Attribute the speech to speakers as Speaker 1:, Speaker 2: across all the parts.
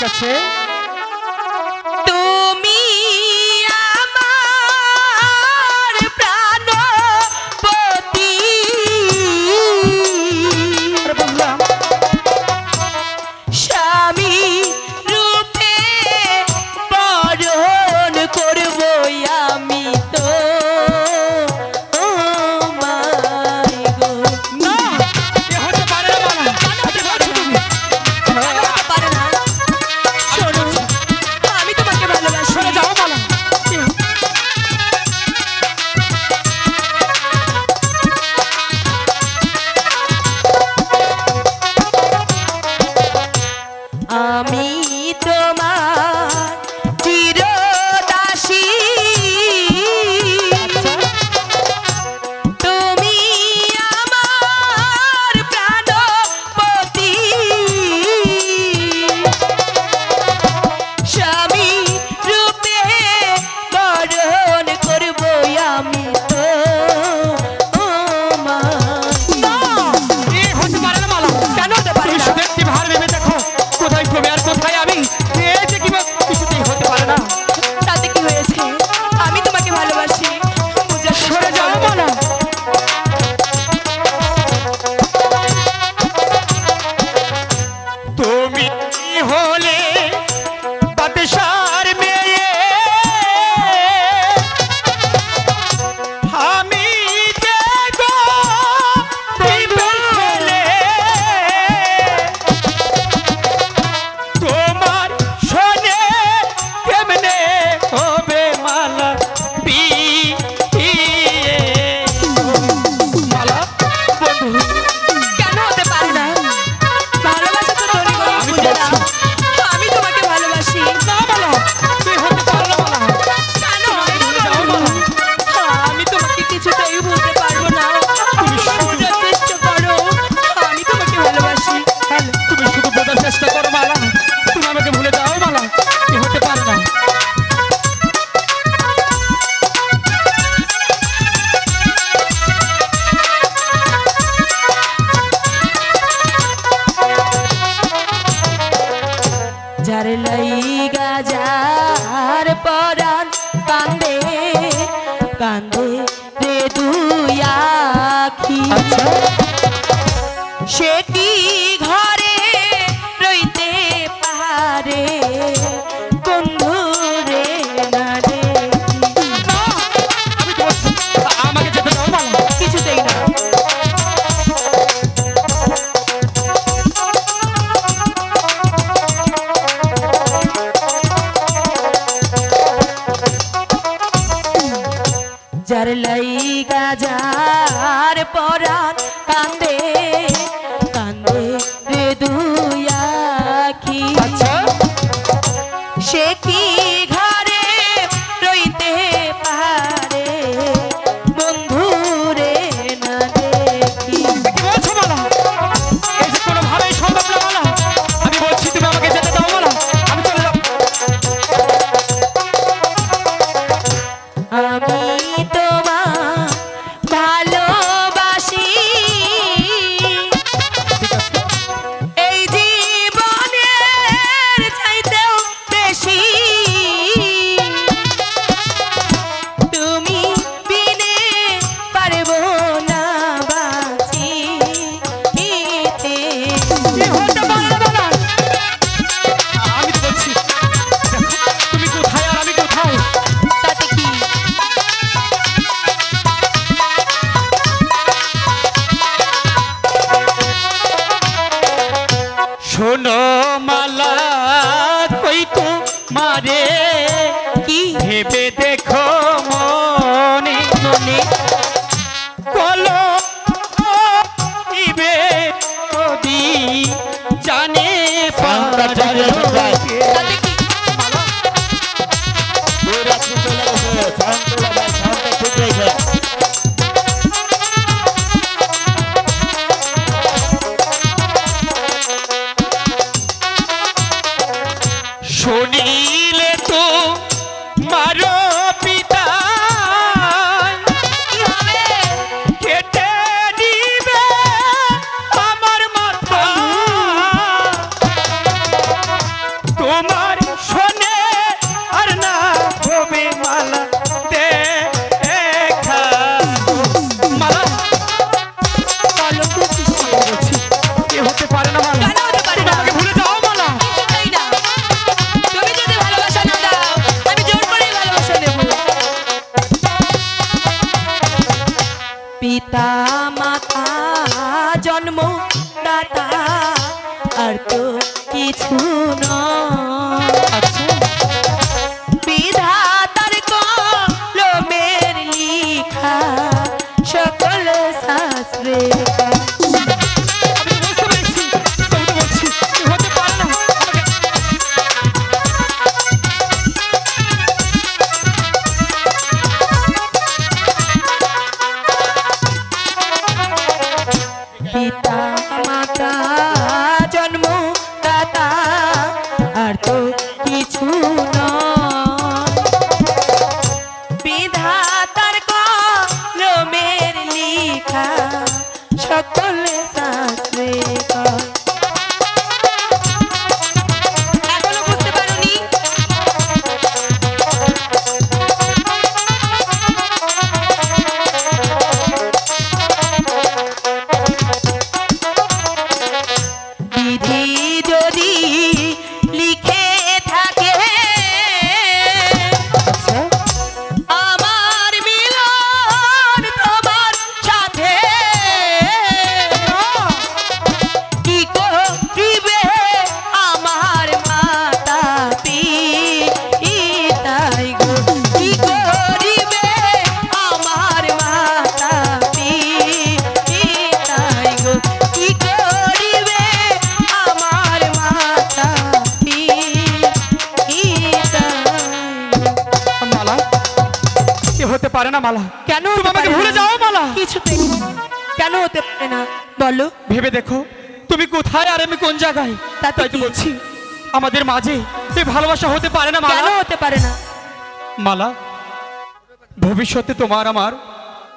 Speaker 1: আছে।
Speaker 2: তুমি আমার প্রাণপতি,
Speaker 1: বললাম
Speaker 2: স্বামী রূপে বরণ করব আমি তো তোমায় গো।
Speaker 1: না, এ হতে পারে না মালা।
Speaker 2: কেন হতে পারে না? শোনো, আমি তোমাকে ভালোবাসি।
Speaker 1: সরে যাও মালা।
Speaker 2: আমি তোমার চিরদাসী, তুমি আমার প্রাণপতি, স্বামী রূপে বরণ করব আমি তো
Speaker 1: এ হতে পারে না মালা।
Speaker 2: কেন হতে পারে
Speaker 1: তুমি
Speaker 2: না?
Speaker 1: শুধু একটি ভার ভেবে দেখো, কোথায় তুমি আর কোথায় আমি। এ যে কি কিছুতেই হতে পারে না।
Speaker 2: তাতে কি হয়েছে? আমি তোমাকে ভালোবাসি, বুঝার চেষ্টা
Speaker 1: সরে যাও
Speaker 2: করো।
Speaker 1: মালা। তুমি হলে বাদশার মেয়ে, আমি যে গরিবের ছেলে। তোমার শোনে কেমনে হবে মালা বিয়ে। মালা বন্ধু,
Speaker 2: কেন হতে পারে না? ভালোবাসা তো তৈরি করে
Speaker 1: আমি
Speaker 2: বুঝে না।
Speaker 1: বলছি।
Speaker 2: আমি তোমাকে ভালোবাসি।
Speaker 1: না মালা, তুই হতে পারো না মালা।
Speaker 2: কেন?
Speaker 1: ভুলে যাও মালা।
Speaker 2: আমি তোমাকে কিছুতেই ভুলতে পারবো না।
Speaker 1: তুমি শুধু-
Speaker 2: বোঝার চেষ্টা করো, আমি তোমাকে ভালোবাসি।
Speaker 1: তুমি শুধু বোঝার চেষ্টা করো মালা। তুমি আমাকে ভুলে যাও মালা। এ হতে পারে না।
Speaker 2: যার লাইগা যার পরাণ কান্দে কান্দে রে দুই আখি, সে কি ঘরে রইতে পারে বন্ধু রে না দেখি।
Speaker 1: না, আমি তো বলছি, আমাকে যেতে দাও মালা।
Speaker 2: কিছুতেই না। যার লাইগা যার পরাণ কান্দে কান্দে রে দুই আখি, সে কি ঘরে রইতে পারে বন্ধু রে না দেখি।
Speaker 1: কি বলছো মালা? এই যে কোনোভাবেই সম্ভব না মালা। আমি বলছি তুমি আমাকে যেতে দাও মালা। আমি চলে যাব।
Speaker 2: আমি তোমার ভালোবাসি, এই জীবনের চাইতেও বেশি, তুমি বিনে পারবো না বাঁচিতে।
Speaker 1: এ হতে পারে না মালা। আমি তো বলছি, দেখো, তুমি কোথায় আর আমি কোথায়।
Speaker 2: তাতে কি?
Speaker 1: শোনো মালা, কই তো মারে
Speaker 2: কি
Speaker 1: ভেবে দেখো মনে
Speaker 2: মনে?
Speaker 1: কলো ইবে নদী জানে পারে।
Speaker 2: তাতে কি?
Speaker 1: শুনিলে তো মারো পিতা,
Speaker 2: কিছু নয়।
Speaker 1: আচ্ছা
Speaker 2: বিধাতার কলমের লিখা সকল শাস্ত্রে
Speaker 1: আমি তো বুঝতে পেরেছি, তবু তো বলছি হতে পারে না।
Speaker 2: পিতা মাতা জন্ম দাতা আর তো কিছু নয়। বিধাতার কলমের লিখা সকল শাস্ত্রে কয়। এখনো বুঝতে পারোনি? বিধি যদি লিখে থাকে
Speaker 1: আচ্ছা
Speaker 2: আমার মিলন তোমার সাথে কি করিবে আমার মাতা পিতাই গো, কি করিবে আমার মাতা পিতাই গো, কি করিবে আমার মাতা পিতাই গো।
Speaker 1: মালা, এ হতে পারে না মালা।
Speaker 2: কেন
Speaker 1: তুমি
Speaker 2: হতে
Speaker 1: আমাকে
Speaker 2: পারে
Speaker 1: ভুলে
Speaker 2: না?
Speaker 1: যাও মালা।
Speaker 2: কিছুতেই কেন হতে পারে না বলো?
Speaker 1: ভেবে দেখো তুমি কোথায় আর আমি কোন জায়গায়।
Speaker 2: তাতে
Speaker 1: তাই তো
Speaker 2: কি?
Speaker 1: বলছি আমাদের মাঝে এই ভালোবাসা হতে পারে না
Speaker 2: কেন
Speaker 1: মালা।
Speaker 2: হতে পারে না?
Speaker 1: মালা, ভবিষ্যতে তোমার আমার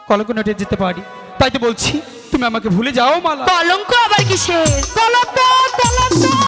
Speaker 1: কলঙ্ক নেটে যেতে পারি। তাই তো বলছি তুমি আমাকে ভুলে যাও মালা।
Speaker 2: কলঙ্ক আবার কিসের? কলঙ্ক কলঙ্ক